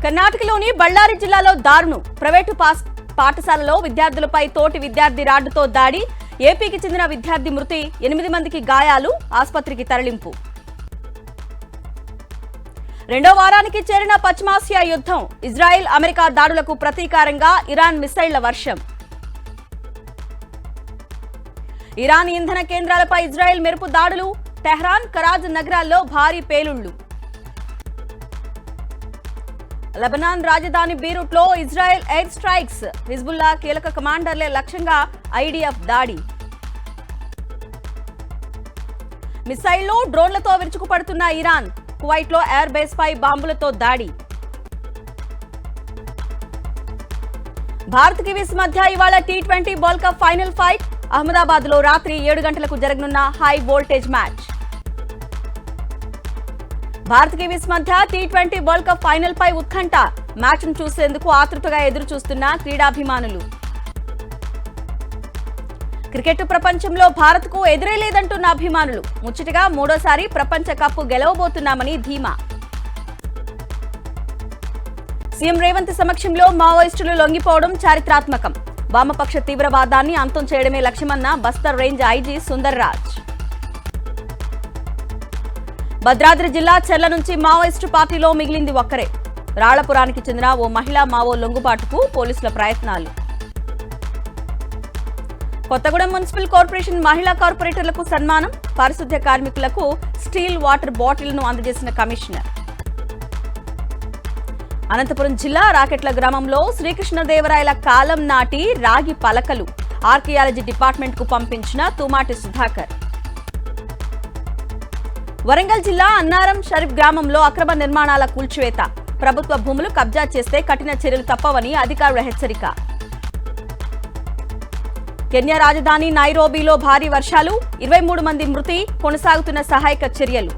కర్ణాటకలోని బళ్ళారి జిల్లాలో దారుణం. ప్రైవేటు పాఠశాలలో విద్యార్థులపై తోటి విద్యార్థి రాడ్డుతో దాడి. ఏపీకి చెందిన విద్యార్థి మృతి, 8 మందికి గాయాలు, ఆసుపత్రికి తరలింపు. రెండో వారానికి చేరిన పశ్చిమాసియా యుద్ధం. ఇజ్రాయెల్ అమెరికా దాడులకు ప్రతీకారంగా ఇరాన్ మిసైళ్ల వర్షం. ఇరాన్ ఇంధన కేంద్రాలపై ఇజ్రాయెల్ మెరుపు దాడులు. టెహ్రాన్, కరాజ్ నగరాల్లో భారీ పేలుళ్లు. లెబనాన్ రాజధాని బీరూట్లో ఇజ్రాయెల్ ఎయిర్ స్ట్రైక్స్. హిజ్బుల్లా కీలక కమాండర్లే లక్ష్యంగా ఐడిఎఫ్ దాడి. మిసైళ్లు, డ్రోన్లతో విరుచుకుపడుతున్న ఇరాన్. కువైట్లో ఎయిర్ బేస్ పై బాంబులతో దాడి. భారత్ కివీస్ మధ్య ఇవాళ T20 world cup final fight. Ahmedabad లో రాత్రి 7 గంటలకు జరగనున్న high voltage match. Bharat Kiwis మధ్య టీ20 వరల్డ్ కప్ ఫైనల్ పై ఉత్కంఠ. మ్యాచ్ ను చూసేందుకు ఆతృతగా ఎదురు చూస్తున్న క్రీడాభిమానులు. క్రికెట్ ప్రపంచంలో భారత్ కు ఎదురే లేదంటున్న అభిమానులు. ముచ్చటగా మూడోసారి ప్రపంచ కప్ గెలవబోతున్నామని ధీమా. సీఎం రేవంత్ సమక్షంలో మావోయిస్టులు లొంగిపోవడం చారిత్రాత్మకం. వామపక్ష తీవ్రవాదాన్ని అంతం చేయడమే లక్ష్యమన్న బస్తర్ రేంజ్ ఐజీ సుందర్ రాజ్. భద్రాద్రి జిల్లా చెర్ల నుంచి మావోయిస్టు పార్టీలో మిగిలింది ఒక్కరే. రాళ్లపురానికి చెందిన ఓ మహిళా మావో లొంగుబాటుకు పోలీసుల ప్రయత్నాలు. కొత్తగూడెం మున్సిపల్ కార్పొరేషన్ మహిళా కార్పొరేటర్లకు సన్మానం. పారిశుద్ధ్య కార్మికులకు స్టీల్ వాటర్ బాటిల్ను అందజేసిన కమిషనర్. అనంతపురం జిల్లా రాకెట్ల గ్రామంలో శ్రీకృష్ణదేవరాయల కాలం నాటి రాగి పలకలు ఆర్కియాలజీ డిపార్ట్మెంట్ కు పంపించిన తుమాటి సుధాకర్. వరంగల్ జిల్లా అన్నారం షరీఫ్ గ్రామంలో అక్రమ నిర్మాణాల కూల్చివేత. ప్రభుత్వ భూములు కబ్జా చేస్తే కఠిన చర్యలు తప్పవని అధికారుల హెచ్చరిక. కెన్యా రాజధాని నైరోబీలో భారీ వర్షాలు. 23 మంది మృతి. కొనసాగుతున్న సహాయక చర్యలు.